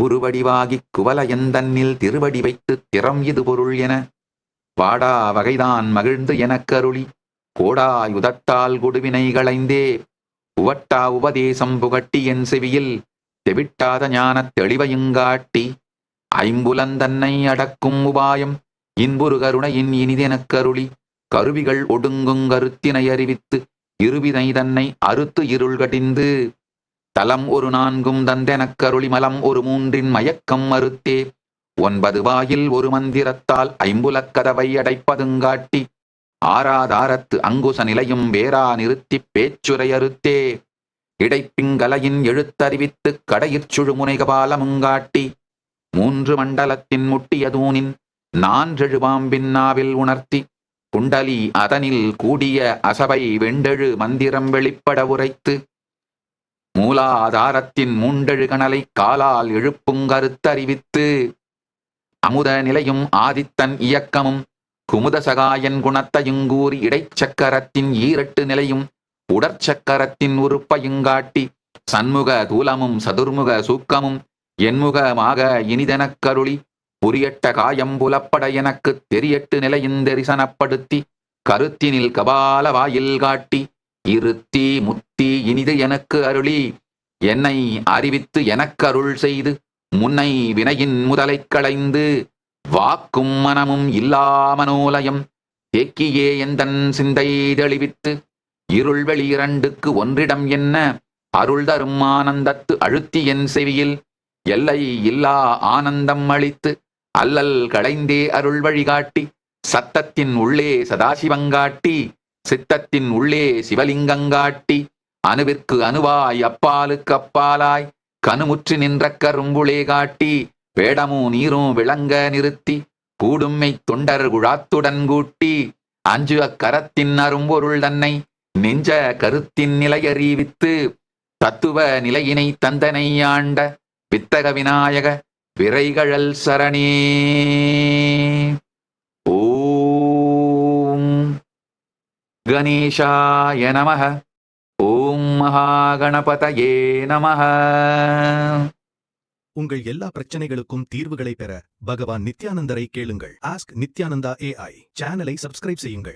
குருவடிவாகிக் குவலயந்தன்னில் திருவடி வைத்துத் திறம் இது பொருள் என வாடா வகைதான் மகிழ்ந்து எனக்கருளி கோடாயுதத்தால் கொடுவினை களைந்தே உவட்டா உபதேசம் புகட்டி என் செவியில் தெவிட்டாத ஞானத் தெளிவையுங்காட்டி ஐம்புலந்தன்னை அடக்கும் உபாயம் இன்புரு கருணையின் இனிதெனக்கருளி கருவிகள் ஒடுங்குங் கருத்தினை அறிவித்து இருவினை தன்னை அறுத்து இருள் கடிந்து தலம் ஒரு நான்கும் தந்தெனக்கருளி மலம் ஒரு மூன்றின் மயக்கம் மறுத்தே 9 வாயில் ஒரு மந்திரத்தால் ஐம்புலக் கதவை அடைப்பதுங்காட்டி ஆராதாரத்து அங்குச நிலையும் வேறா நிறுத்திப் பேச்சுரை அறுத்தே இடைப்பிங்கலையின் எழுத்தறிவித்துக் கடையிற் சுழுமுனைகபாலமுங்காட்டி 3 மண்டலத்தின் முட்டிய தூணின் 4 பாம்பின் நாவில் உணர்த்தி குண்டலி அதனில் கூடிய அசபை வெண்டெழு மந்திரம் வெளிப்பட உரைத்து மூலாதாரத்தின் 3 கணலை காலால் எழுப்புங்கருத்தறிவித்து அமுத நிலையும் ஆதித்தன் இயக்கமும் குமுத சகாயன் குணத்தையுங்கூறி இடைச்சக்கரத்தின் 2 நிலையும் உடற்சக்கரத்தின் உறுப்பையுங்காட்டி சண்முக தூலமும் சதுர்முக சூக்கமும் என்முகமாக இனிதெனக்கருளி புரியட்ட காயம் புலப்பட எனக்குத் தெரியட்டு நிலையின் தரிசனப்படுத்தி கருத்தினில் கபால வாயில் காட்டி இருத்தி முத்தி இனிது எனக்கு அருளி என்னை அறிவித்து எனக்கருள் செய்து முன்னை வினையின் முதலைக் களைந்து வாக்கும் மனமும் இல்லாமனோலயம் தேக்கியே எந்தன் சிந்தை தெளிவித்து இருள் வெளி 2க்கு ஒன்றிடம் என்ன அருள் தரும் ஆனந்தத்து அழுத்தி என் செவியில் எல்லை இல்லா ஆனந்தம் அளித்து அல்லல் களைந்தே அருள் வழிகாட்டி சத்தத்தின் உள்ளே சதாசிவங்காட்டி சித்தத்தின் உள்ளே சிவலிங்கங்காட்டி அணுவிற்கு அணுவாய் அப்பாலுக்கு அப்பாலாய் கணுமுற்றி நின்ற கரும்புளே காட்டி வேடமும் நீரும் விளங்க நிறுத்தி கூடும்மை தொண்டர் குழாத்துடன் கூட்டி 5 அக்கரத்தின் அரும்பொருள் தன்னை நெஞ்ச கருத்தின் நிலையறிவித்து தத்துவ நிலையினை தந்தனை ஆண்ட வித்தக விநாயக விரைகழல் சரணே. ஓம் கணேசாய நமஹ. ஓம் மகாகணபதயே நமஹ. உங்கள் எல்லா பிரச்சனைகளுக்கும் தீர்வுகளை பெற பகவான் நித்யானந்தரை கேளுங்கள். ஆஸ்க் நித்யானந்தா AI சேனலை சப்ஸ்கிரைப் செய்யுங்கள்.